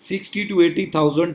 60 to 80,000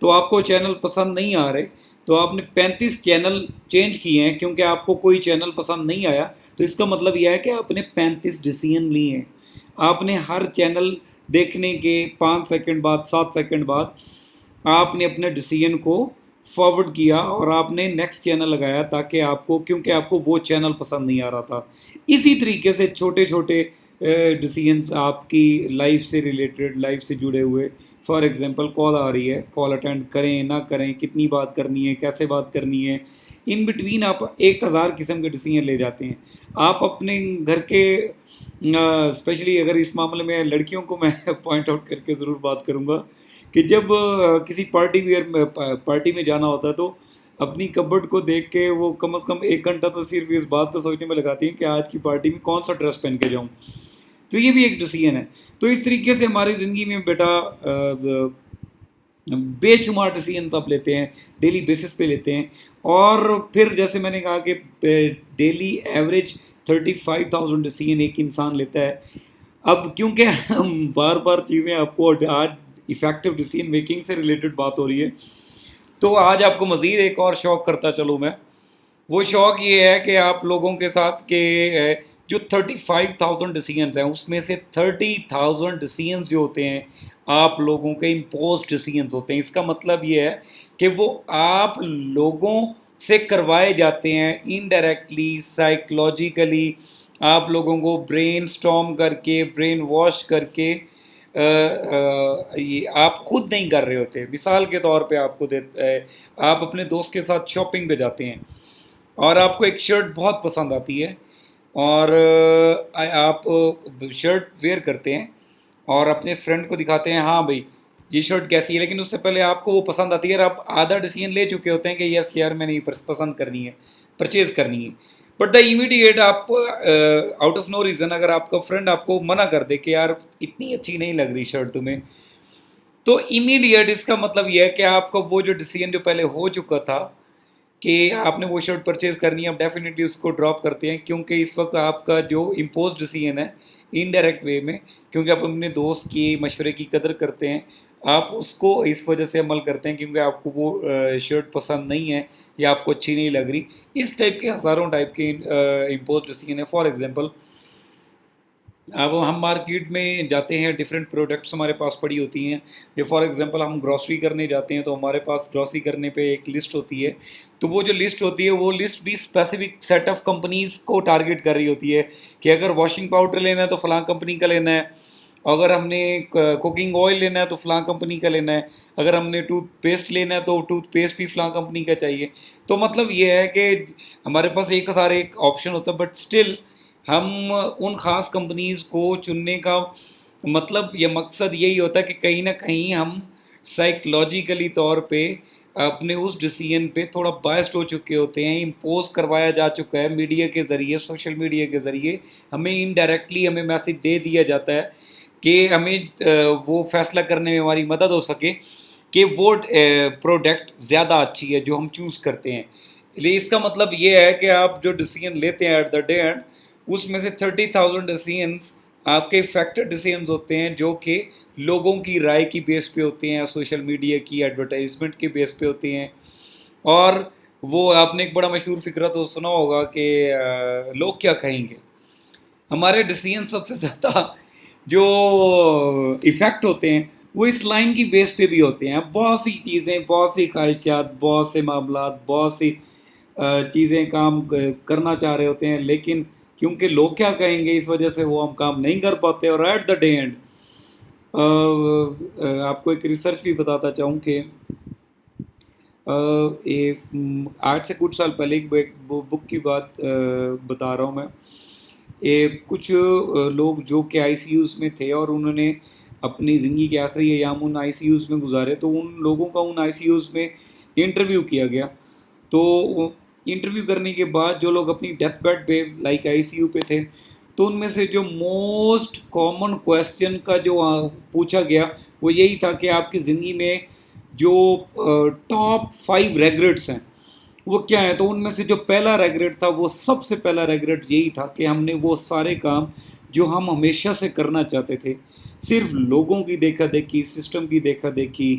تو آپ کو چینل پسند نہیں آ رہے تو آپ نے 35 چینل چینج کیے ہیں کیونکہ آپ کو کوئی چینل پسند نہیں آیا، تو اس کا مطلب یہ ہے کہ آپ نے 35 ڈیسیژن لیے ہیں. آپ نے ہر چینل دیکھنے کے 5 سیکنڈ بعد 7 سیکنڈ بعد آپ نے اپنے ڈیسیژن کو فارورڈ کیا اور آپ نے نیکسٹ چینل لگایا تاکہ آپ کو، کیونکہ آپ کو وہ چینل پسند نہیں آ رہا تھا. اسی طریقے سے چھوٹے چھوٹے ڈیسیژنس آپ کی لائف سے ریلیٹڈ، لائف سے جڑے ہوئے. فار ایگزامپل کال آ رہی ہے، کال اٹینڈ کریں نہ کریں، کتنی بات کرنی ہے، کیسے بات کرنی ہے، ان بٹوین آپ 1000 قسم کے ڈیسیژن لے جاتے ہیں. آپ اپنے گھر کے اسپیشلی اگر اس معاملے میں لڑکیوں کو میں پوائنٹ آؤٹ کر کے ضرور بات کروں گا کہ جب کسی پارٹی میں جانا ہوتا ہے تو اپنی کبڈ کو دیکھ کے وہ کم از کم 1 گھنٹہ تو صرف اس بات پہ سوچنے میں لگاتی ہیں کہ آج کی پارٹی میں کون سا ڈریس پہن کے جاؤں. تو یہ بھی ایک ڈیسیژن ہے. تو اس طریقے سے ہماری زندگی میں بیٹا بے شمار ڈیسیژنس آپ لیتے ہیں، ڈیلی بیسس پہ لیتے ہیں. اور پھر جیسے میں نے کہا کہ ڈیلی ایوریج 35,000 ڈیسیژن ایک انسان لیتا ہے. اب کیونکہ ہم بار بار چیزیں آپ کو آج ایفیکٹو ڈیسیژن میکنگ سے ریلیٹڈ بات ہو رہی ہے، تو آج آپ کو مزید ایک اور شوق کرتا چلوں میں. وہ شوق یہ ہے کہ آپ لوگوں کے ساتھ کہ جو 35,000 ڈیسیژنس ہیں اس میں سے 30,000 ڈیسیژنس جو ہوتے ہیں آپ لوگوں کے امپوز ڈیسیژنس ہوتے ہیں. اس کا مطلب یہ ہے کہ وہ آپ لوگوں سے کروائے جاتے ہیں انڈائریکٹلی، سائیکلوجیکلی، آپ لوگوں کو برین سٹارم کر کے، برین واش کر کے. یہ آپ خود نہیں کر رہے ہوتے. مثال کے طور پہ آپ کو آپ اپنے دوست کے ساتھ شاپنگ پہ جاتے ہیں اور آپ کو ایک شرٹ بہت پسند آتی ہے اور آپ شرٹ ویئر کرتے ہیں اور اپنے فرینڈ کو دکھاتے ہیں ہاں بھائی یہ شرٹ کیسی ہے، لیکن اس سے پہلے آپ کو وہ پسند آتی ہے اور آپ آدھا ڈیسیژن لے چکے ہوتے ہیں کہ یس یار میں نے یہ پسند کرنی ہے، پرچیز کرنی ہے. بٹ دا امیڈیٹ آپ آؤٹ آف نو ریزن اگر آپ کا فرینڈ آپ کو منع کر دے کہ یار اتنی اچھی نہیں لگ رہی شرٹ تمہیں، تو امیڈیٹ اس کا مطلب یہ ہے کہ آپ کا وہ جو ڈیسیژن جو پہلے ہو چکا تھا کہ آپ نے وہ شرٹ پرچیز کرنی ہے، آپ ڈیفینیٹلی اس کو ڈراپ کرتے ہیں کیونکہ اس وقت آپ کا جو امپوز ڈیسیژن ہے انڈائریکٹ وے میں، کیونکہ آپ اپنے دوست کی مشورے کی قدر کرتے ہیں، آپ اس کو اس وجہ سے عمل کرتے ہیں کیونکہ آپ کو وہ شرٹ پسند نہیں ہے یا آپ کو اچھی نہیں لگ رہی. اس ٹائپ کے ہزاروں ٹائپ کے امپوز ڈیسیژن ہیں. فار ایگزامپل اب ہم مارکیٹ میں جاتے ہیں، ڈفرینٹ پروڈکٹس ہمارے پاس پڑی ہوتی ہیں. یا فار ایگزامپل ہم گروسری کرنے جاتے ہیں تو ہمارے پاس گروسری کرنے پہ ایک لسٹ ہوتی ہے. تو وہ جو لسٹ ہوتی ہے وہ لسٹ بھی اسپیسیفک سیٹ آف کمپنیز کو ٹارگیٹ کر رہی ہوتی ہے کہ اگر واشنگ پاؤڈر لینا ہے تو فلاں کمپنی کا لینا ہے، اگر ہم نے کوکنگ آئل لینا ہے تو فلاں کمپنی کا لینا ہے، اگر ہم نے ٹوتھ پیسٹ لینا ہے تو ٹوتھ پیسٹ بھی فلاں کمپنی کا چاہیے. تو مطلب یہ ہے کہ ہمارے پاس 1000 ایک آپشن ہوتا ہے، بٹ اسٹل ہم ان خاص کمپنیز کو چننے کا مطلب یا مقصد یہی ہوتا ہے کہ کہیں نہ کہیں ہم سائیکلوجیکلی طور پہ اپنے اس ڈیسیژن پہ تھوڑا بائسڈ ہو چکے ہوتے ہیں. امپوز کروایا جا چکا ہے میڈیا کے ذریعے، سوشل میڈیا کے ذریعے ہمیں انڈائریکٹلی ہمیں میسیج دے دیا جاتا ہے کہ ہمیں وہ فیصلہ کرنے میں ہماری مدد ہو سکے کہ وہ پروڈکٹ زیادہ اچھی ہے جو ہم چوز کرتے ہیں. اس کا مطلب یہ ہے کہ آپ جو ڈیسیژن لیتے ہیں ایٹ دا ڈے اینڈ اس میں سے 30,000 ڈیسیژنس آپ کے افیکٹڈ ڈیسیژنس ہوتے ہیں جو کہ لوگوں کی رائے کی بیس پہ ہوتے ہیں، سوشل میڈیا کی ایڈورٹائزمنٹ کے بیس پہ ہوتے ہیں. اور وہ آپ نے ایک بڑا مشہور فقرہ تو سنا ہوگا کہ لوگ کیا کہیں گے. ہمارے ڈیسیژن سب سے زیادہ جو ایفیکٹ ہوتے ہیں وہ اس لائن کی بیس پہ بھی ہوتے ہیں. بہت سی چیزیں، بہت سی خواہشات، بہت سے معاملات، بہت سی چیزیں کام کرنا چاہ رہے ہوتے ہیں، لیکن کیونکہ لوگ کیا کہیں گے اس وجہ سے وہ ہم کام نہیں کر پاتے. اور ایٹ دا ڈے اینڈ آپ کو ایک ریسرچ بھی بتاتا چاہوں کہ آج سے کچھ سال پہلے ایک بک کی بات بتا رہا ہوں میں. کچھ لوگ جو کہ آئی سی یوز میں تھے اور انہوں نے اپنی زندگی کے آخری ایام ان آئی سی یوز میں گزارے، تو ان لوگوں کا ان آئی سی یوز میں انٹرویو کیا گیا. تو انٹرویو کرنے کے بعد جو لوگ اپنی ڈیتھ بیڈ پہ لائک آئی سی یو پہ تھے، تو ان میں سے جو موسٹ کامن کویسچن کا جو پوچھا گیا وہ یہی تھا کہ آپ کی زندگی میں جو ٹاپ 5 ریگریٹس ہیں وہ کیا ہیں. تو ان میں سے جو پہلا ریگریٹ تھا، وہ سب سے پہلا ریگریٹ یہی تھا کہ ہم نے وہ سارے کام جو ہم ہمیشہ سے کرنا چاہتے تھے، صرف لوگوں کی دیکھا دیکھی، سسٹم کی دیکھا دیکھی،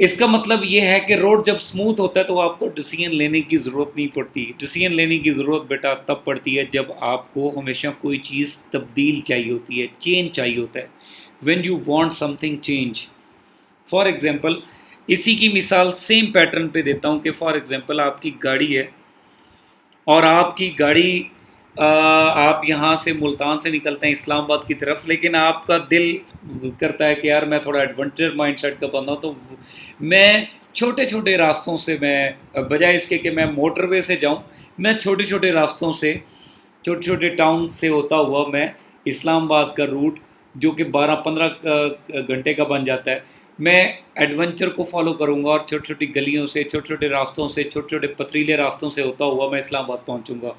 اس کا مطلب یہ ہے کہ روڈ جب سموتھ ہوتا ہے تو آپ کو ڈیسیژن لینے کی ضرورت نہیں پڑتی. ڈیسیژن لینے کی ضرورت بیٹا تب پڑتی ہے جب آپ کو ہمیشہ کوئی چیز تبدیل چاہیے ہوتی ہے, چینج چاہیے ہوتا ہے. When you want some thing change. For example اسی کی مثال سیم پیٹرن پہ دیتا ہوں کہ فار ایگزامپل آپ کی گاڑی ہے اور آپ کی گاڑی آپ یہاں سے ملتان سے نکلتے ہیں اسلام آباد کی طرف, لیکن آپ کا دل کرتا ہے کہ یار میں تھوڑا ایڈونچر مائنڈ سیٹ کا بندہ ہوں, تو میں چھوٹے چھوٹے راستوں سے, میں بجائے اس کے کہ میں موٹر وے سے جاؤں, میں چھوٹے چھوٹے راستوں سے, چھوٹے چھوٹے ٹاؤن سے ہوتا ہوا میں اسلام آباد کا روٹ جو کہ 12-15 گھنٹے کا بن جاتا ہے, میں ایڈونچر کو فالو کروں گا اور چھوٹی چھوٹی گلیوں سے, چھوٹے چھوٹے راستوں سے, چھوٹے چھوٹے پتریلے راستوں سے ہوتا ہوا میں اسلام آباد پہنچوں گا.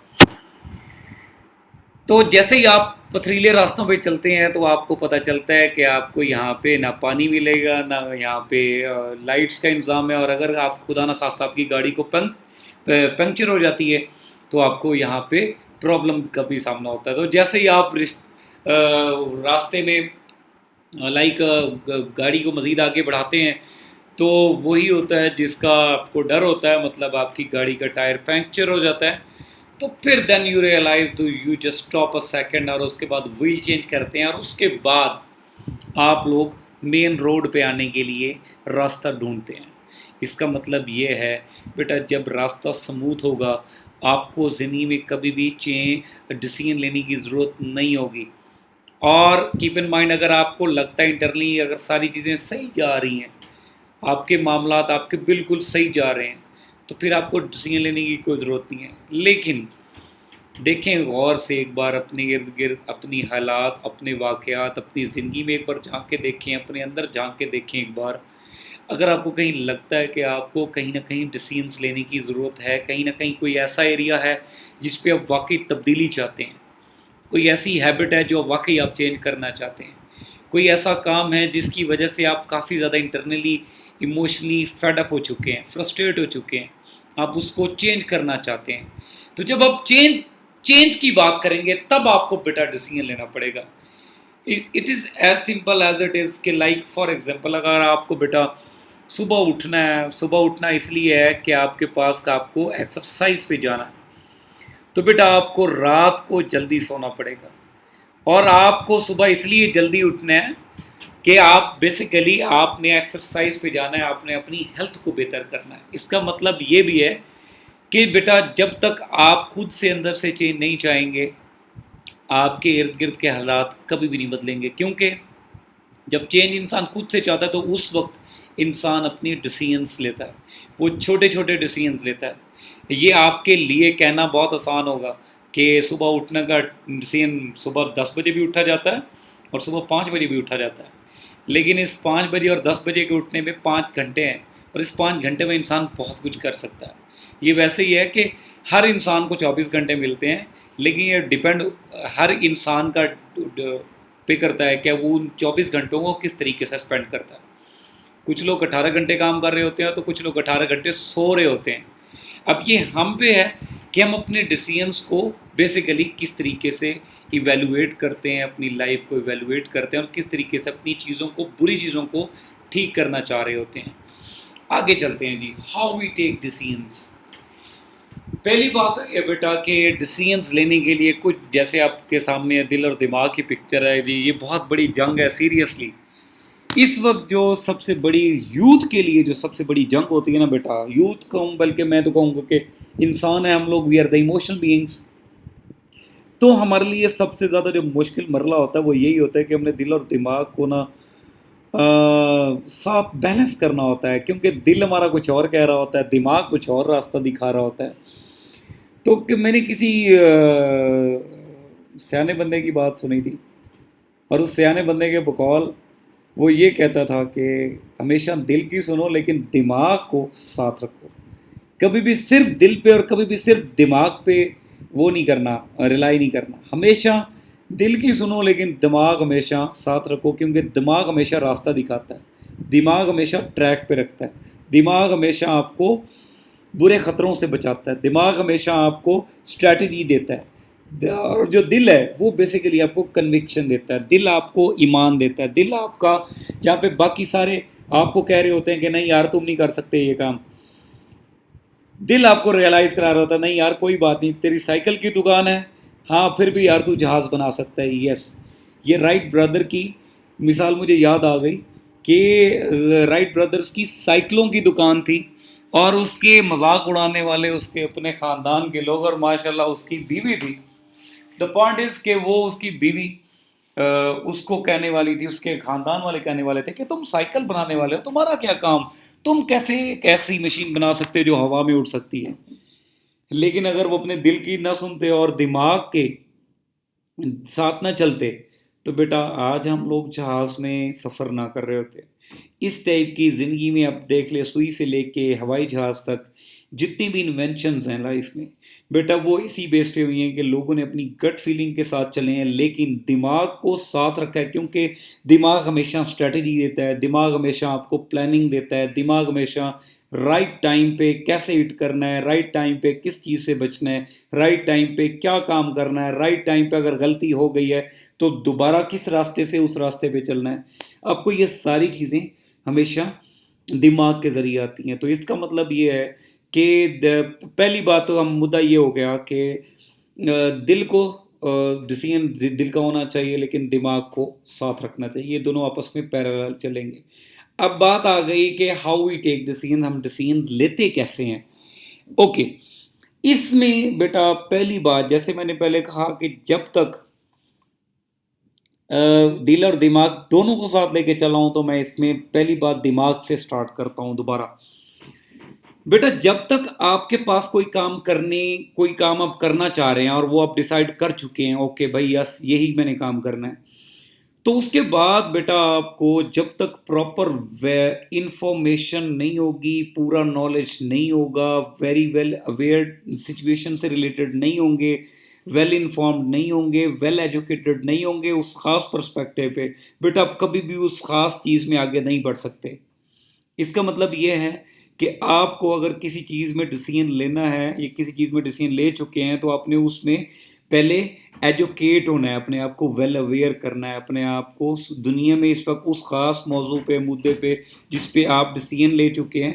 تو جیسے ہی آپ پتھریلے راستوں پہ چلتے ہیں تو آپ کو پتہ چلتا ہے کہ آپ کو یہاں پہ نہ پانی ملے گا, نہ یہاں پہ لائٹس کا انتظام ہے, اور اگر آپ خدا نہ خواستہ آپ کی گاڑی کو پنکچر ہو جاتی ہے تو آپ کو یہاں پہ پرابلم کا بھی سامنا ہوتا ہے. تو جیسے ہی آپ راستے میں گاڑی کو مزید آگے بڑھاتے ہیں تو وہی ہوتا ہے جس کا آپ کو ڈر ہوتا ہے, مطلب آپ کی گاڑی کا ٹائر پنکچر ہو جاتا ہے. تو پھر then you realise you just stop a second, اور اس کے بعد وہیل چینج کرتے ہیں, اور اس کے بعد آپ لوگ مین روڈ پہ آنے کے لیے راستہ ڈھونڈتے ہیں. اس کا مطلب یہ ہے بیٹا جب راستہ سموتھ ہوگا آپ کو زندگی میں کبھی بھی ڈیسیژن لینے کی ضرورت نہیں ہوگی. اور کیپ ان مائنڈ اگر آپ کو لگتا ہے انٹرنلی اگر ساری چیزیں صحیح جا رہی ہیں, آپ کے معاملات آپ کے بالکل صحیح جا رہے ہیں, تو پھر آپ کو ڈیسیژن لینے کی کوئی ضرورت نہیں ہے. لیکن دیکھیں غور سے ایک بار اپنے ارد گرد, اپنی حالات, اپنے واقعات, اپنی زندگی میں ایک بار جھانک کے دیکھیں, اپنے اندر جھانک کے دیکھیں ایک بار. اگر آپ کو کہیں لگتا ہے کہ آپ کو کہیں نہ کہیں ڈیسیژنس لینے کی ضرورت ہے, کہیں نہ کہیں کوئی ایسا ایریا ہے جس پہ آپ واقعی تبدیلی چاہتے ہیں, کوئی ایسی ہیبٹ ہے جو واقعی آپ چینج کرنا چاہتے ہیں, کوئی ایسا کام ہے جس کی وجہ سے آپ کافی زیادہ انٹرنلی ایموشنلی فیڈ اپ ہو چکے ہیں, فرسٹریٹ ہو چکے ہیں, آپ اس کو چینج کرنا چاہتے ہیں, تو جب آپ چینج کی بات کریں گے تب آپ کو بیٹا ڈیسیژن لینا پڑے گا. It is as simple as it is کہ لائک فار ایگزامپل اگر آپ کو بیٹا صبح اٹھنا ہے, صبح اٹھنا اس لیے ہے کہ آپ کے پاس آپ کو ایکسرسائز پہ جانا ہے, تو بیٹا آپ کو رات کو جلدی سونا پڑے گا, اور آپ کو صبح اس لیے جلدی اٹھنا ہے کہ آپ بیسیکلی آپ نے ایکسرسائز پہ جانا ہے, آپ نے اپنی ہیلتھ کو بہتر کرنا ہے. اس کا مطلب یہ بھی ہے کہ بیٹا جب تک آپ خود سے اندر سے چینج نہیں چاہیں گے آپ کے ارد گرد کے حالات کبھی بھی نہیں بدلیں گے, کیونکہ جب چینج انسان خود سے چاہتا ہے تو اس وقت انسان اپنی ڈیسیژنس لیتا ہے, وہ چھوٹے چھوٹے ڈیسیژنس لیتا ہے. یہ آپ کے لیے کہنا بہت آسان ہوگا کہ صبح اٹھنے کا ڈیسیژن صبح 10 بجے بھی اٹھا جاتا ہے اور صبح 5 بجے بھی اٹھا جاتا ہے, لیکن اس 5 بجے اور 10 بجے کے اٹھنے میں 5 گھنٹے ہیں, اور اس 5 گھنٹے میں انسان بہت کچھ کر سکتا ہے. یہ ویسے ہی ہے کہ ہر انسان کو 24 گھنٹے ملتے ہیں, لیکن یہ ڈیپینڈ ہر انسان کا پہ کرتا ہے کہ وہ ان 24 گھنٹوں کو کس طریقے سے اسپینڈ کرتا ہے. کچھ لوگ 18 گھنٹے کام کر رہے ہوتے ہیں تو کچھ لوگ 18 گھنٹے سو رہے ہوتے ہیں. اب یہ ہم پہ ہے کہ ہم اپنے ڈیسیژنس کو بیسیکلی کس طریقے سے ایویلویٹ کرتے ہیں, اپنی لائف کو ایویلویٹ کرتے ہیں, اور کس طریقے سے اپنی چیزوں کو, بری چیزوں کو ٹھیک کرنا چاہ رہے ہوتے ہیں. آگے چلتے ہیں جی, ہاؤ وی ٹیک ڈیسیژنس. پہلی بات ہے بیٹا کہ ڈیسیژنس لینے کے لیے کچھ, جیسے آپ کے سامنے دل اور دماغ کی پکچر ہے جی, یہ بہت بڑی جنگ ہے سیریسلی. اس وقت جو سب سے بڑی یوتھ کے لیے جو سب سے بڑی جنگ ہوتی ہے نا بیٹا, یوتھ کہوں بلکہ میں تو کہوں گا کہ انسان ہے ہم لوگ, we are the emotional beings. تو ہمارے لیے سب سے زیادہ جو مشکل مرحلہ ہوتا ہے وہ یہی ہوتا ہے کہ ہم نے دل اور دماغ کو نا ساتھ بیلنس کرنا ہوتا ہے, کیونکہ دل ہمارا کچھ اور کہہ رہا ہوتا ہے, دماغ کچھ اور راستہ دکھا رہا ہوتا ہے. تو کہ میں نے کسی سیانے بندے کی بات سنی تھی, اور اس سیانے بندے کے بقول وہ یہ کہتا تھا کہ ہمیشہ دل کی سنو لیکن دماغ کو ساتھ رکھو. کبھی بھی صرف دل پہ اور کبھی بھی صرف دماغ پہ وہ نہیں کرنا, ریلائی نہیں کرنا. ہمیشہ دل کی سنو لیکن دماغ ہمیشہ ساتھ رکھو, کیونکہ دماغ ہمیشہ راستہ دکھاتا ہے, دماغ ہمیشہ ٹریک پہ رکھتا ہے, دماغ ہمیشہ آپ کو برے خطروں سے بچاتا ہے, دماغ ہمیشہ آپ کو اسٹریٹجی دیتا ہے. اور جو دل ہے وہ بیسیکلی آپ کو کنوکشن دیتا ہے، دل آپ کو ایمان دیتا ہے، دل آپ کا جہاں پہ باقی سارے آپ کو کہہ رہے ہوتے ہیں کہ نہیں یار تم نہیں کر سکتے یہ کام، دل آپ کو ریئلائز کرا رہا ہوتا ہے نہیں یار کوئی بات نہیں، تیری سائیکل کی دکان ہے، ہاں پھر بھی یار تو جہاز بنا سکتا ہے، یس۔ یہ رائٹ بردر کی مثال مجھے یاد آ گئی کہ رائٹ بردرز کی سائیکلوں کی دکان تھی، اور اس کے مذاق اڑانے والے اس کے اپنے خاندان کے لوگ، اور ماشاءاللہ اس کی بیوی تھی۔ دا پوائنٹ از کہ وہ اس کی بیوی اس کو کہنے والی تھی، اس کے خاندان والے کہنے والے تھے کہ تم سائیکل بنانے والے ہو، تمہارا کیا کام، تم کیسے ایک ایسی مشین بنا سکتے جو ہوا میں اڑ سکتی ہے۔ لیکن اگر وہ اپنے دل کی نہ سنتے اور دماغ کے ساتھ نہ چلتے تو بیٹا آج ہم لوگ جہاز میں سفر نہ کر رہے ہوتے۔ اس ٹائپ کی زندگی میں اب دیکھ لے، سوئی سے لے کے ہوائی جہاز تک جتنی بھی انوینشنز ہیں لائف میں بیٹا وہ اسی بیس پہ ہوئی ہیں کہ لوگوں نے اپنی گٹ فیلنگ کے ساتھ چلے ہیں، لیکن دماغ کو ساتھ رکھا ہے، کیونکہ دماغ ہمیشہ اسٹریٹجی دیتا ہے، دماغ ہمیشہ آپ کو پلاننگ دیتا ہے، دماغ ہمیشہ رائٹ ٹائم پہ کیسے ہٹ کرنا ہے، رائٹ ٹائم پہ کس چیز سے بچنا ہے، رائٹ ٹائم پہ کیا کام کرنا ہے، رائٹ ٹائم پہ اگر غلطی ہو گئی ہے تو دوبارہ کس راستے سے اس راستے پہ چلنا ہے۔ آپ کو یہ ساری چیزیں ہمیشہ دماغ کے ذریعے آتی ہیں۔ تو اس کا مطلب یہ ہے کہ پہلی بات تو ہم مدعا یہ ہو گیا کہ دل کو ڈیسیژن دل کا ہونا چاہیے، لیکن دماغ کو ساتھ رکھنا چاہیے، یہ دونوں آپس میں پیرالل چلیں گے۔ اب بات آ گئی کہ ہاؤ وی ٹیک ڈیسیژن، ہم ڈیسیژن لیتے کیسے ہیں۔ اوکے، اس میں بیٹا پہلی بات جیسے میں نے پہلے کہا کہ جب تک دل اور دماغ دونوں کو ساتھ لے کے چلا ہوں، تو میں اس میں پہلی بات دماغ سے سٹارٹ کرتا ہوں دوبارہ۔ بیٹا جب تک آپ کے پاس کوئی کام آپ کرنا چاہ رہے ہیں اور وہ آپ ڈیسائیڈ کر چکے ہیں، اوکے بھائی یس یہی میں نے کام کرنا ہے، تو اس کے بعد بیٹا آپ کو جب تک پراپر انفارمیشن نہیں ہوگی، پورا نالج نہیں ہوگا، ویری ویل اویئر سچویشن سے ریلیٹڈ نہیں ہوں گے، ویل انفارمڈ نہیں ہوں گے، ویل ایجوکیٹڈ نہیں ہوں گے اس خاص پرسپیکٹیو پہ، بیٹا آپ کبھی بھی اس خاص چیز میں آگے نہیں بڑھ سکتے۔ اس کا مطلب یہ ہے کہ آپ کو اگر کسی چیز میں ڈیسیژن لینا ہے یا کسی چیز میں ڈیسیژن لے چکے ہیں تو آپ نے اس میں پہلے ایجوکیٹ ہونا ہے، اپنے آپ کو ویل اویئر کرنا ہے، اپنے آپ کو دنیا میں اس وقت اس خاص موضوع پہ مدعے پہ جس پہ آپ ڈیسیژن لے چکے ہیں،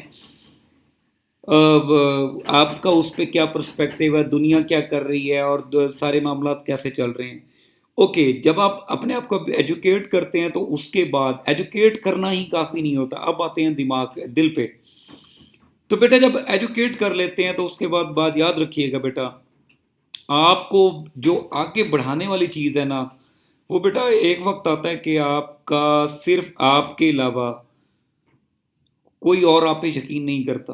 آپ کا اس پہ کیا پرسپیکٹیو ہے، دنیا کیا کر رہی ہے اور سارے معاملات کیسے چل رہے ہیں۔ اوکے، جب آپ اپنے آپ کو ایجوکیٹ کرتے ہیں تو اس کے بعد ایجوکیٹ کرنا ہی کافی نہیں ہوتا، اب آتے ہیں دل پہ۔ تو بیٹا جب ایجوکیٹ کر لیتے ہیں تو اس کے بعد بات یاد رکھیے گا بیٹا، آپ کو جو آگے بڑھانے والی چیز ہے نا، وہ بیٹا ایک وقت آتا ہے کہ آپ کا صرف آپ کے علاوہ کوئی اور آپ پہ یقین نہیں کرتا،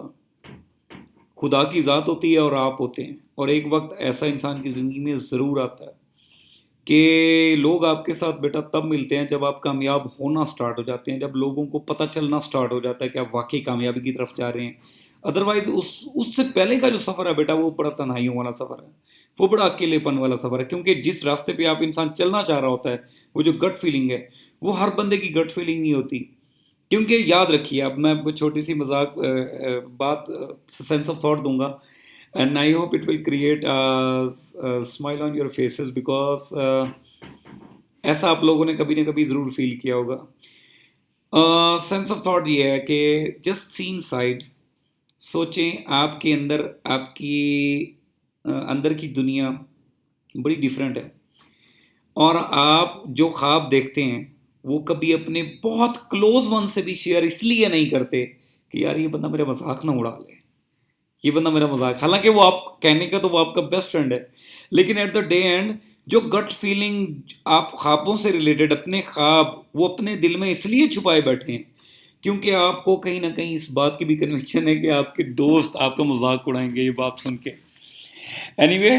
خدا کی ذات ہوتی ہے اور آپ ہوتے ہیں، اور ایک وقت ایسا انسان کی زندگی میں ضرور آتا ہے کہ لوگ آپ کے ساتھ بیٹا تب ملتے ہیں جب آپ کامیاب ہونا سٹارٹ ہو جاتے ہیں، جب لوگوں کو پتہ چلنا سٹارٹ ہو جاتا ہے کہ آپ واقعی کامیابی کی طرف جا رہے ہیں۔ ادروائز اس سے پہلے کا جو سفر ہے بیٹا وہ بڑا تنہائیوں والا سفر ہے، وہ بڑا اکیلے پن والا سفر ہے، کیونکہ جس راستے پہ آپ انسان چلنا چاہ رہا ہوتا ہے، وہ جو گٹ فیلنگ ہے وہ ہر بندے کی گٹ فیلنگ نہیں ہوتی۔ کیونکہ یاد رکھیے، اب میں آپ کو چھوٹی سی مذاق بات سینس آف تھاٹ دوں گا، and I hope it will create a smile on your faces because ایسا آپ لوگوں نے کبھی نہ کبھی ضرور فیل کیا ہوگا۔ سینس آف تھاٹ یہ ہے کہ جسٹ سی ان سائڈ، سوچیں آپ کے اندر، آپ کی اندر کی دنیا بڑی ڈیفرنٹ ہے، اور آپ جو خواب دیکھتے ہیں وہ کبھی اپنے بہت کلوز ون سے بھی شیئر اس لیے نہیں کرتے کہ یار یہ بندہ میرا مذاق نہ اڑا لے، یہ بندہ میرا مذاق، حالانکہ وہ آپ کہنے کا تو وہ آپ کا بیسٹ فرینڈ ہے، لیکن ایٹ دا ڈے اینڈ جو گٹ فیلنگ آپ خوابوں سے ریلیٹڈ، اپنے خواب وہ اپنے دل میں اس لیے چھپائے بیٹھے ہیں کیونکہ آپ کو کہیں نہ کہیں اس بات کی بھی کنوکشن ہے کہ آپ کے دوست آپ کا مذاق اڑائیں گے یہ بات سن کے۔ Anyway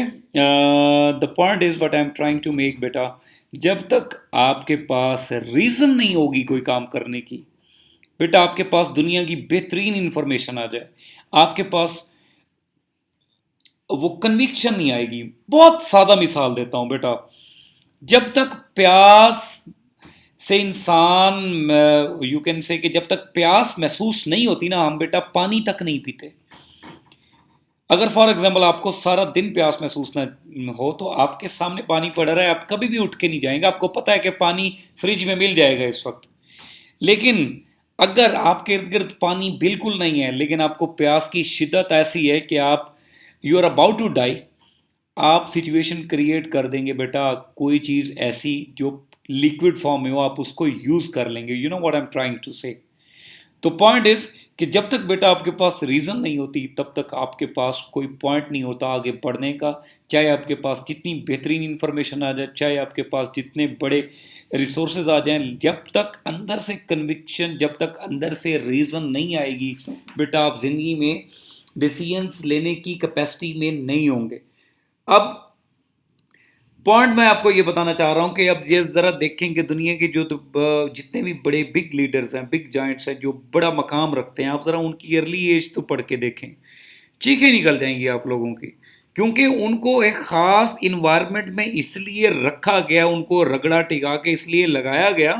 the point is what I am trying to make بیٹا، جب تک آپ کے پاس ریزن نہیں ہوگی کوئی کام کرنے کی، بیٹا آپ کے پاس دنیا کی بہترین انفارمیشن آ جائے، آپ کے پاس وہ کنوکشن نہیں آئے گی۔ بہت سادہ مثال دیتا ہوں بیٹا، جب تک پیاس سے انسان یو کین سے کہ جب تک پیاس محسوس نہیں ہوتی نا، ہم بیٹا پانی تک نہیں پیتے۔ اگر فار ایگزامپل آپ کو سارا دن پیاس محسوس نہ ہو تو آپ کے سامنے پانی پڑ رہا ہے، آپ کبھی بھی اٹھ کے نہیں جائیں گے، آپ کو پتہ ہے کہ پانی فریج میں مل جائے گا اس وقت. لیکن اگر آپ کے ارد گرد پانی بالکل نہیں ہے لیکن آپ کو پیاس کی شدت ایسی ہے کہ آپ you are about to die, آپ سچویشن کریٹ کر دیں گے بیٹا کوئی چیز ایسی جو لیکوڈ فارم میں ہو، آپ اس کو یوز کر لیں گے. You know what I am trying to say. تو پوائنٹ از کہ جب تک بیٹا آپ کے پاس ریزن نہیں ہوتی تب تک آپ کے پاس کوئی پوائنٹ نہیں ہوتا آگے بڑھنے کا. چاہے آپ کے پاس جتنی بہترین انفارمیشن آ جائے، چاہے آپ کے پاس جتنے بڑے ریسورسز آ جائیں، جب تک اندر سے کنوکشن، جب تک اندر سے ریزن نہیں آئے گی بیٹا، آپ زندگی میں ڈیسیژنس لینے کی کیپیسٹی میں نہیں ہوں گے. اب پوائنٹ میں آپ کو یہ بتانا چاہ رہا ہوں کہ اب یہ ذرا دیکھیں کہ دنیا کے جو جتنے بھی بڑے بگ لیڈرز ہیں، بگ جائنٹس ہیں، جو بڑا مقام رکھتے ہیں، آپ ذرا ان کی ارلی ایج تو پڑھ کے دیکھیں، چیخیں نکل جائیں گی آپ لوگوں کی. کیونکہ ان کو ایک خاص انوائرمنٹ میں اس لیے رکھا گیا، ان کو رگڑا ٹکا کے اس لیے لگایا گیا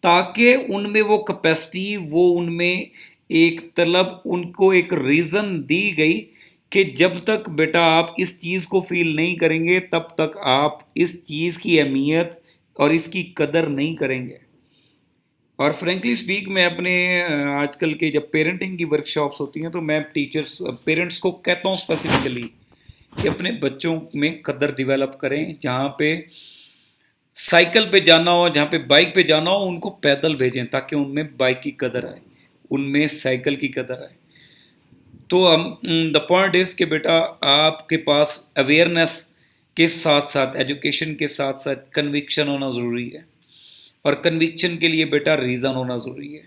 تاکہ ان میں وہ کیپیسٹی، وہ ان میں ایک طلب، ان کو ایک ریزن دی گئی کہ جب تک بیٹا آپ اس چیز کو فیل نہیں کریں گے تب تک آپ اس چیز کی اہمیت اور اس کی قدر نہیں کریں گے. اور فرینکلی سپیک میں اپنے آج کل کے جب پیرنٹنگ کی ورک شاپس ہوتی ہیں تو میں ٹیچرس پیرنٹس کو کہتا ہوں اسپیسیفکلی کہ اپنے بچوں میں قدر ڈیولپ کریں. جہاں پہ سائیکل پہ جانا ہو، جہاں پہ بائک پہ جانا ہو، ان کو پیدل بھیجیں تاکہ ان میں بائک کی قدر آئے، ان میں سائیکل کی قدر آئے. تو دا پوائنٹ از کہ بیٹا آپ کے پاس اویئرنیس کے ساتھ ساتھ، ایجوکیشن کے ساتھ ساتھ کنوکشن ہونا ضروری ہے، اور کنوکشن کے لیے بیٹا ریزن ہونا ضروری ہے.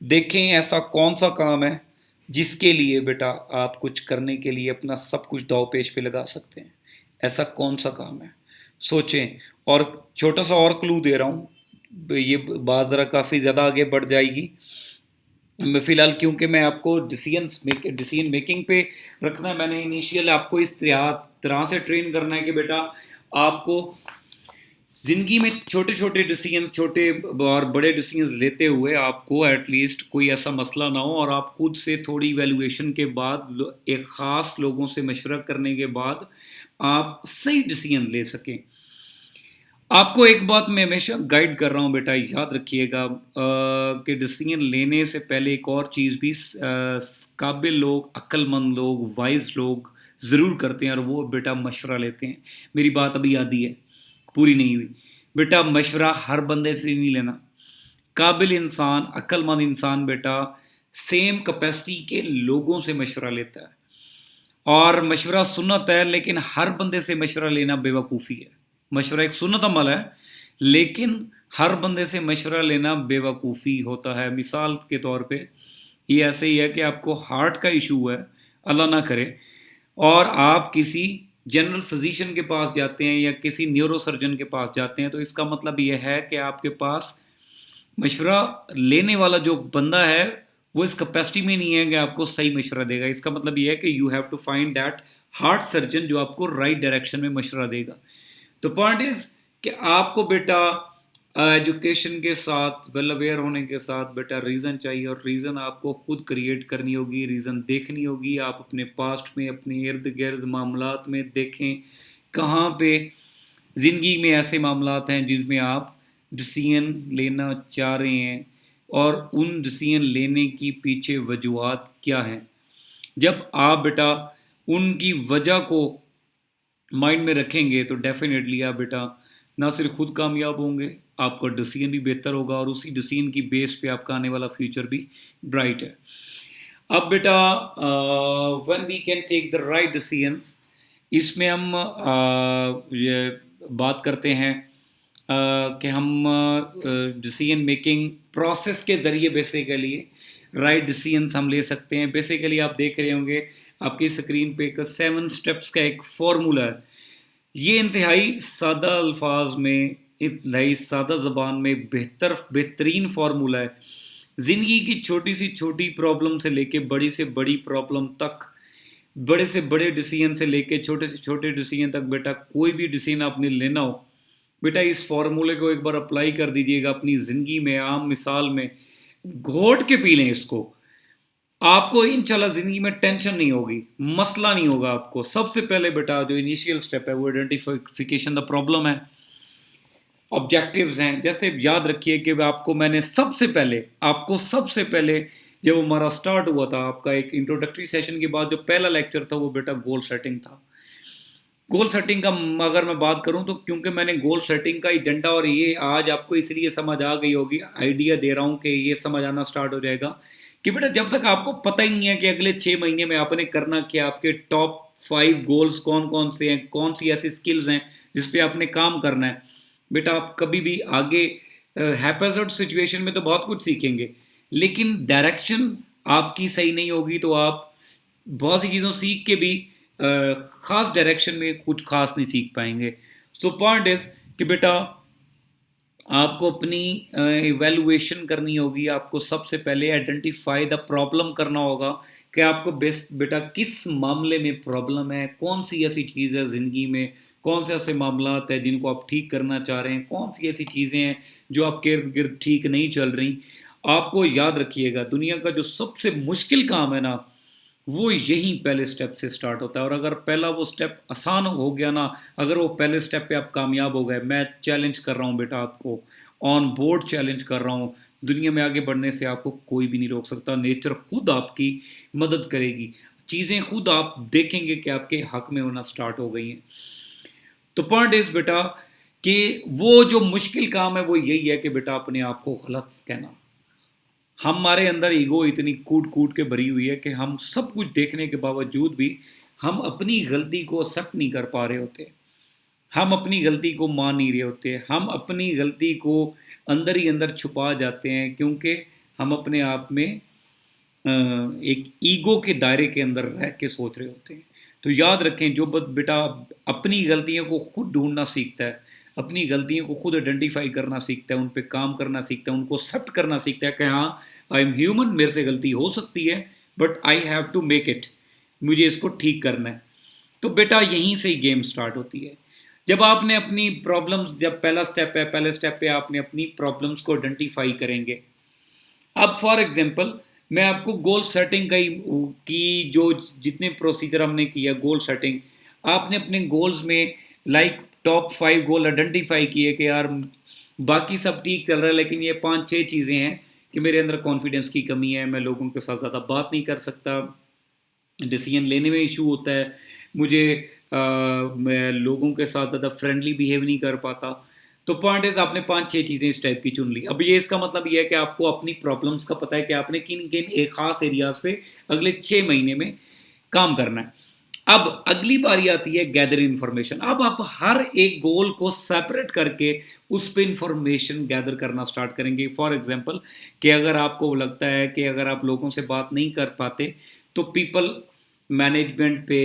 دیکھیں ایسا کون سا کام ہے جس کے لیے بیٹا آپ کچھ کرنے کے لیے اپنا سب کچھ داؤ پیش پہ لگا سکتے ہیں. ایسا کون سا کام ہے، سوچیں. اور چھوٹا سا اور کلو دے رہا ہوں، یہ بات ذرا کافی زیادہ آگے بڑھ جائے گی میں فی الحال، کیونکہ میں آپ کو ڈیسیژن میکنگ پہ رکھنا ہے. میں نے انیشیل آپ کو اس طرح سے ٹرین کرنا ہے کہ بیٹا آپ کو زندگی میں چھوٹے چھوٹے ڈیسیژن، چھوٹے اور بڑے ڈیسیژن لیتے ہوئے آپ کو ایٹ لیسٹ کوئی ایسا مسئلہ نہ ہو، اور آپ خود سے تھوڑی ایویلویشن کے بعد، ایک خاص لوگوں سے مشورہ کرنے کے بعد آپ صحیح ڈیسیژن لے سکیں. آپ کو ایک بات میں ہمیشہ گائیڈ کر رہا ہوں بیٹا، یاد رکھیے گا کہ ڈیسیژن لینے سے پہلے ایک اور چیز بھی قابل لوگ، عقل مند لوگ، وائز لوگ ضرور کرتے ہیں، اور وہ بیٹا مشورہ لیتے ہیں. میری بات ابھی آدھی ہے، پوری نہیں ہوئی. بیٹا مشورہ ہر بندے سے نہیں لینا. قابل انسان، عقل مند انسان بیٹا سیم کیپیسٹی کے لوگوں سے مشورہ لیتا ہے، اور مشورہ سنت ہے، لیکن ہر بندے سے مشورہ لینا بے وقوفی ہے. مشورہ ایک سنت عمل ہے، لیکن ہر بندے سے مشورہ لینا بے وقوفی ہوتا ہے. مثال کے طور پہ یہ ایسے ہی ہے کہ آپ کو ہارٹ کا ایشو ہے، اللہ نہ کرے، اور آپ کسی جنرل فزیشین کے پاس جاتے ہیں یا کسی نیورو سرجن کے پاس جاتے ہیں، تو اس کا مطلب یہ ہے کہ آپ کے پاس مشورہ لینے والا جو بندہ ہے وہ اس کیپیسٹی میں نہیں ہے کہ آپ کو صحیح مشورہ دے گا. اس کا مطلب یہ ہے کہ you have to find that heart surgeon جو آپ کو رائٹ ڈائریکشن میں مشورہ دے گا. تو پوائنٹ از کہ آپ کو بیٹا ایجوکیشن کے ساتھ، ویل اویئر ہونے کے ساتھ بیٹا ریزن چاہیے، اور ریزن آپ کو خود کریٹ کرنی ہوگی، ریزن دیکھنی ہوگی. آپ اپنے پاسٹ میں، اپنے ارد گرد معاملات میں دیکھیں کہاں پہ زندگی میں ایسے معاملات ہیں جن میں آپ ڈیسیژن لینا چاہ رہے ہیں، اور ان ڈیسیژن لینے کی پیچھے وجوہات کیا ہیں. جب آپ بیٹا ان کی وجہ کو مائنڈ میں رکھیں گے تو ڈیفینیٹلی آپ بیٹا نہ صرف خود کامیاب ہوں گے، آپ کا ڈیسیژن بھی بہتر ہوگا، اور اسی ڈیسیژن کی بیس پہ آپ کا آنے والا فیوچر بھی برائٹ ہے. اب بیٹا when we can take the right decisions، اس میں ہم یہ بات کرتے ہیں کہ ہم ڈیسیژن میکنگ پروسیس کے ذریعے بیسیکلی رائٹ ڈیسیژنس ہم لے سکتے ہیں. بیسیکلی آپ دیکھ رہے ہوں گے آپ کی اسکرین پہ ایک 7 اسٹیپس کا ایک فارمولہ ہے. یہ انتہائی سادہ الفاظ میں، انتہائی سادہ زبان میں بہترین فارمولہ ہے. زندگی کی چھوٹی سی چھوٹی پرابلم سے لے کے بڑی سے بڑی پرابلم تک، بڑے سے بڑے ڈیسیژن سے لے کے چھوٹے سے چھوٹے ڈیسیژن تک، بیٹا کوئی بھی ڈیسیژن آپ نے لینا ہو، بیٹا اس فارمولے کو ایک بار اپلائی کر دیجئے گا اپنی زندگی میں. عام مثال میں گھوٹ کے پی لیں اس کو، آپ کو انشاءاللہ زندگی میں ٹینشن نہیں ہوگی, مسئلہ نہیں ہوگا آپ کو. سب سے پہلے بیٹا جو انیشیل سٹیپ ہے وہ آئیڈینٹیفیکیشن دا پرابلم ہے, آبجیکٹیوز ہیں. جیسے یاد رکھیے کہ آپ کو میں نے سب سے پہلے جب ہمارا سٹارٹ ہوا تھا آپ کا ایک انٹروڈکٹری سیشن کے بعد جو پہلا لیکچر تھا وہ بیٹا گول سیٹنگ تھا. گول سیٹنگ کا اگر میں بات کروں تو کیونکہ میں نے گول سیٹنگ کا ایجنڈا, اور یہ آج آپ کو اس لیے سمجھ آ گئی ہوگی, آئیڈیا دے رہا ہوں کہ یہ سمجھ آنا سٹارٹ ہو جائے گا کہ بیٹا جب تک آپ کو پتہ ہی نہیں ہے کہ اگلے 6 مہینے میں آپ نے کرنا کیا, آپ کے ٹاپ 5 گولز کون کون سے ہیں, کون سی ایسی سکلز ہیں جس پہ آپ نے کام کرنا ہے, بیٹا آپ کبھی بھی آگے ہیپیزڈ سچویشن میں تو بہت کچھ سیکھیں گے, لیکن ڈائریکشن آپ کی صحیح نہیں ہوگی تو آپ بہت سی چیزوں سیکھ کے بھی خاص ڈائریکشن میں کچھ خاص نہیں سیکھ پائیں گے. سو پوائنٹ از کہ بیٹا آپ کو اپنی ایویلویشن کرنی ہوگی. آپ کو سب سے پہلے آئیڈینٹیفائی دا پرابلم کرنا ہوگا کہ آپ کو بیٹا کس معاملے میں پرابلم ہے, کون سی ایسی چیز ہے زندگی میں, کون سے ایسے معاملات ہیں جن کو آپ ٹھیک کرنا چاہ رہے ہیں, کون سی ایسی چیزیں ہیں جو آپ کے ارد گرد ٹھیک نہیں چل رہی. آپ کو یاد رکھیے گا دنیا کا جو سب سے مشکل کام ہے نا وہ یہیں پہلے سٹیپ سے سٹارٹ ہوتا ہے. اور اگر پہلا وہ سٹیپ آسان ہو گیا نا, اگر وہ پہلے سٹیپ پہ آپ کامیاب ہو گئے, میں چیلنج کر رہا ہوں بیٹا آپ کو, آن بورڈ چیلنج کر رہا ہوں, دنیا میں آگے بڑھنے سے آپ کو کوئی بھی نہیں روک سکتا. نیچر خود آپ کی مدد کرے گی, چیزیں خود آپ دیکھیں گے کہ آپ کے حق میں ہونا سٹارٹ ہو گئی ہیں. تو پوائنٹ از بیٹا کہ وہ جو مشکل کام ہے وہ یہی ہے کہ بیٹا اپنے آپ کو غلط کہنا. ہمارے اندر ایگو اتنی کوٹ کے بھری ہوئی ہے کہ ہم سب کچھ دیکھنے کے باوجود بھی ہم اپنی غلطی کو ایکسیپٹ نہیں کر پا رہے ہوتے, ہم اپنی غلطی کو مان نہیں رہے ہوتے, ہم اپنی غلطی کو اندر ہی اندر چھپا جاتے ہیں کیونکہ ہم اپنے آپ میں ایک ایگو کے دائرے کے اندر رہ کے سوچ رہے ہوتے ہیں. تو یاد رکھیں جو بیٹا اپنی غلطیوں کو خود ڈھونڈنا سیکھتا ہے, اپنی غلطیوں کو خود آئیڈینٹیفائی کرنا سیکھتا ہے, ان پہ کام کرنا سیکھتا ہے, ان کو ایکسیپٹ کرنا سیکھتا ہے کہ ہاں آئی ایم ہیومن, میرے سے غلطی ہو سکتی ہے but I have to make it, مجھے اس کو ٹھیک کرنا ہے. تو بیٹا یہیں سے ہی گیم سٹارٹ ہوتی ہے. جب آپ نے اپنی پرابلمس, جب پہلا سٹیپ پہ آپ نے اپنی پرابلمس کو آئیڈینٹیفائی کریں گے. اب فار ایگزامپل میں آپ کو گول سیٹنگ کی جو جتنے پروسیجر ہم نے کیا گول سیٹنگ, آپ نے اپنے گولز میں لائک ٹاپ 5 گول آئیڈینٹیفائی کیے کہ یار باقی سب ٹھیک چل رہا ہے لیکن یہ 5-6 چیزیں ہیں کہ میرے اندر کانفیڈنس کی کمی ہے, میں لوگوں کے ساتھ زیادہ بات نہیں کر سکتا, ڈیسیژن لینے میں ایشو ہوتا ہے مجھے, میں لوگوں کے ساتھ زیادہ فرینڈلی بیہیو نہیں کر پاتا. تو پوائنٹ از آپ نے 5-6 چیزیں اس ٹائپ کی چن لی. اب یہ اس کا مطلب یہ ہے کہ آپ کو اپنی پرابلمس کا پتہ ہے کہ آپ نے کن ایک خاص ایریاز پہ اگلے 6 مہینے میں کام کرنا ہے. اب اگلی باری آتی ہے گیدر انفارمیشن. اب آپ ہر ایک گول کو سیپریٹ کر کے اس پہ انفارمیشن گیدر کرنا سٹارٹ کریں گے. فار ایگزامپل کہ اگر آپ کو لگتا ہے کہ اگر آپ لوگوں سے بات نہیں کر پاتے تو پیپل مینجمنٹ پہ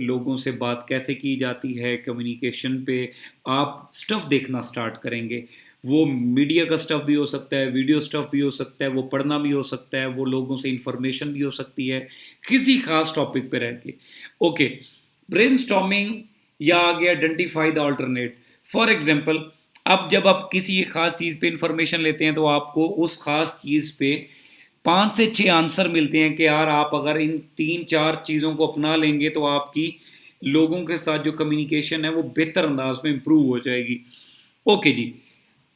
لوگوں سے بات کیسے کی جاتی ہے, کمیونیکیشن پہ آپ سٹف دیکھنا سٹارٹ کریں گے. وہ میڈیا کا سٹف بھی ہو سکتا ہے, ویڈیو سٹف بھی ہو سکتا ہے, وہ پڑھنا بھی ہو سکتا ہے, وہ لوگوں سے انفارمیشن بھی ہو سکتی ہے کسی خاص ٹاپک پہ رہ کے. اوکے, برین اسٹارمنگ یا آگے identify the alternate. For example اب جب آپ کسی ایک خاص چیز پہ انفارمیشن لیتے ہیں تو آپ کو اس خاص چیز پہ 5 سے 6 آنسر ملتے ہیں کہ یار آپ اگر ان 3-4 چیزوں کو اپنا لیں گے تو آپ کی لوگوں کے ساتھ جو کمیونیکیشن ہے وہ بہتر انداز میں امپروو ہو جائے گی. اوکے جی,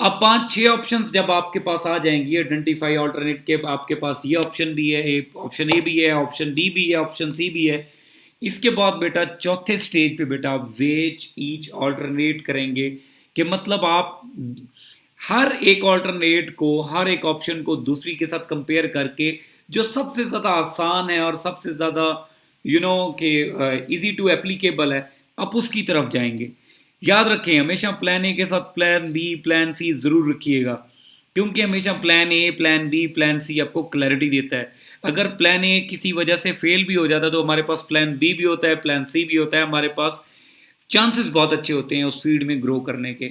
اب 5-6 آپشنز جب آپ کے پاس آ جائیں گی آئیڈینٹیفائی آلٹرنیٹ کے, آپ کے پاس یہ آپشن بھی ہے, آپشن اے بھی ہے, آپشن ڈی بھی ہے, آپشن سی بھی ہے. اس کے بعد بیٹا چوتھے سٹیج پہ بیٹا آپ ویج ایچ آلٹرنیٹ کریں گے کہ مطلب آپ ہر ایک آلٹرنیٹ کو, ہر ایک آپشن کو دوسری کے ساتھ کمپیئر کر کے جو سب سے زیادہ آسان ہے اور سب سے زیادہ کہ ایزی ٹو اپلیکیبل ہے آپ اس کی طرف جائیں گے. یاد رکھیں ہمیشہ پلان اے کے ساتھ پلان بی, پلان سی ضرور رکھیے گا کیونکہ ہمیشہ plan a, plan be, plan سی آپ کو کلیئرٹی دیتا ہے. اگر پلان اے کسی وجہ سے فیل بھی ہو جاتا ہے تو ہمارے پاس پلان بی بھی ہوتا ہے, پلان سی بھی ہوتا ہے, ہمارے پاس چانسز بہت اچھے ہوتے ہیں اس فیلڈ میں گرو کرنے کے.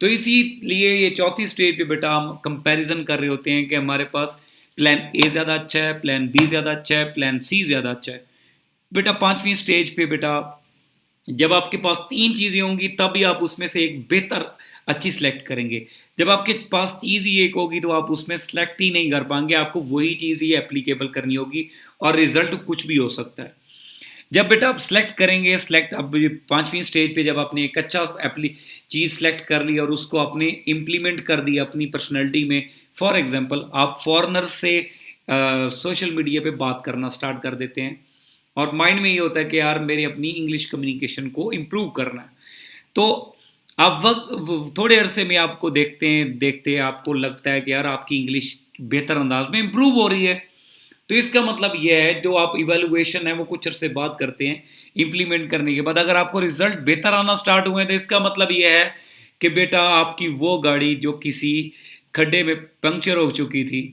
تو اسی لیے یہ چوتھی سٹیج پہ بیٹا ہم کمپیریزن کر رہے ہوتے ہیں کہ ہمارے پاس پلان اے زیادہ اچھا ہے, پلان بی زیادہ اچھا ہے, پلان سی زیادہ اچھا ہے. بیٹا 5ویں سٹیج پہ بیٹا جب آپ کے پاس 3 چیزیں ہوں گی تب ہی آپ اس میں سے ایک بہتر اچھی سلیکٹ کریں گے. جب آپ کے پاس چیز ہی ایک ہوگی تو آپ اس میں سلیکٹ ہی نہیں کر پائیں گے, آپ کو وہی چیز ہی اپلیکیبل کرنی ہوگی اور رزلٹ کچھ بھی ہو سکتا ہے. جب بیٹا آپ سلیکٹ کریں گے, سلیکٹ اب 5ویں سٹیج پہ جب آپ نے ایک اچھا چیز سلیکٹ کر لی اور اس کو آپ نے امپلیمنٹ کر دی اپنی پرسنالٹی میں. فار ایگزامپل آپ فارنر سے سوشل میڈیا پہ بات کرنا سٹارٹ کر دیتے ہیں اور مائنڈ میں یہ ہوتا ہے کہ یار میری اپنی انگلش کمیونیکیشن کو امپروو کرنا ہے. تو آپ وقت تھوڑے عرصے میں آپ کو دیکھتے آپ کو لگتا ہے کہ یار آپ کی انگلش بہتر انداز میں امپروو ہو رہی ہے. تو اس کا مطلب یہ ہے جو آپ ایویلویشن ہے وہ کچھ عرصے بعد کرتے ہیں امپلیمنٹ کرنے کے بعد, اگر آپ کو رزلٹ بہتر آنا سٹارٹ ہوئے تو اس کا مطلب یہ ہے کہ بیٹا آپ کی وہ گاڑی جو کسی کھڈے میں پنکچر ہو چکی تھی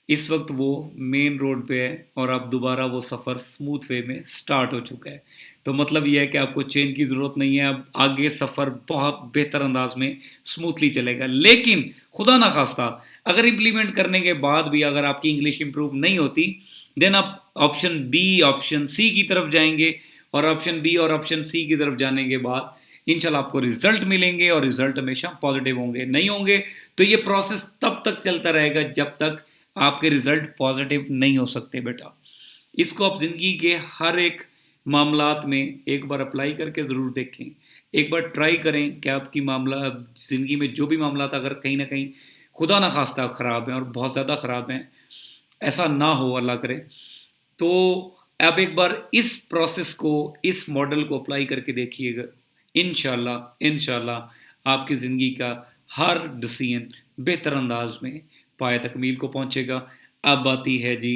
اس وقت وہ مین روڈ پہ ہے اور اب دوبارہ وہ سفر اسموتھ وے میں سٹارٹ ہو چکا ہے. تو مطلب یہ ہے کہ آپ کو چین کی ضرورت نہیں ہے, اب آگے سفر بہت بہتر انداز میں اسموتھلی چلے گا. لیکن خدا نخواستہ اگر امپلیمنٹ کرنے کے بعد بھی اگر آپ کی انگلش امپروو نہیں ہوتی دین آپ آپشن بی آپشن سی کی طرف جائیں گے, اور آپشن بی اور آپشن سی کی طرف جانے کے بعد انشاءاللہ آپ کو رزلٹ ملیں گے اور رزلٹ ہمیشہ پازیٹیو ہوں گے. نہیں ہوں گے تو یہ پروسیس تب تک چلتا رہے گا جب تک آپ کے رزلٹ پازیٹیو نہیں ہو سکتے. بیٹا اس کو آپ زندگی کے ہر ایک معاملات میں ایک بار اپلائی کر کے ضرور دیکھیں, ایک بار ٹرائی کریں کہ آپ کی معاملات زندگی میں جو بھی معاملات اگر کہیں نہ کہیں خدا نخواستہ خراب ہیں اور بہت زیادہ خراب ہیں, ایسا نہ ہو اللہ کرے, تو اب ایک بار اس پروسیس کو اس ماڈل کو اپلائی کر کے دیکھیے گا. انشاءاللہ آپ کی زندگی کا ہر ڈیسیژن بہتر انداز میں پائے تکمیل کو پہنچے گا. اب آتی ہے جی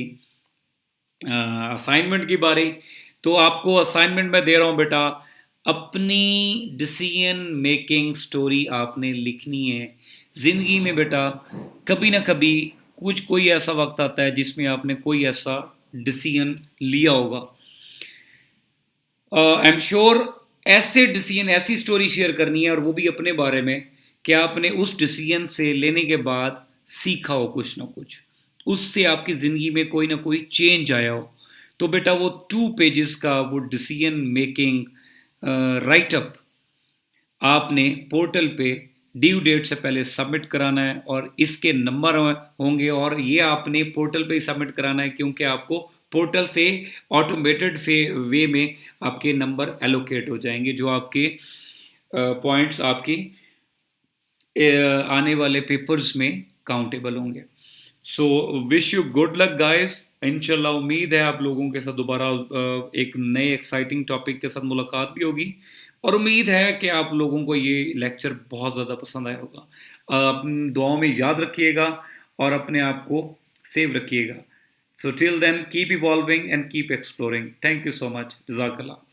اسائنمنٹ کی باری. تو آپ کو اسائنمنٹ میں دے رہا ہوں بیٹا, اپنی ڈیسیژن میکنگ سٹوری آپ نے لکھنی ہے. زندگی میں بیٹا کبھی نہ کبھی کوئی ایسا وقت آتا ہے جس میں آپ نے کوئی ایسا ڈیسیژن لیا ہوگا. آئی ایم شیور ایسے ڈیسیژن ایسی سٹوری شیئر کرنی ہے اور وہ بھی اپنے بارے میں کہ آپ نے اس ڈیسیژن سے لینے کے بعد سیکھا ہو کچھ نہ کچھ, اس سے آپ کی زندگی میں کوئی نہ کوئی چینج آیا ہو. تو بیٹا وہ 2 پیجز کا وہ ڈیسیژن میکنگ رائٹ اپ آپ نے پورٹل پہ ڈیو ڈیٹ سے پہلے سبمٹ کرانا ہے, اور اس کے نمبر ہوں گے, اور یہ آپ نے پورٹل پہ ہی سبمٹ کرانا ہے کیونکہ آپ کو پورٹل سے آٹومیٹڈ وے میں آپ کے نمبر ایلوکیٹ ہو جائیں گے جو آپ کے پوائنٹس آپ کی آنے والے پیپرز میں کاؤنٹیبل ہوں گے. So wish you good luck guys. انشاءاللہ امید ہے آپ لوگوں کے ساتھ دوبارہ ایک نئے ایکسائٹنگ ٹاپک کے ساتھ ملاقات بھی ہوگی, اور امید ہے کہ آپ لوگوں کو یہ لیکچر بہت زیادہ پسند آیا ہوگا. اپنی دعاؤں میں یاد رکھیے گا اور اپنے آپ کو سیو رکھیے گا. So till then keep evolving and keep exploring. Thank you so much. جزاک اللہ.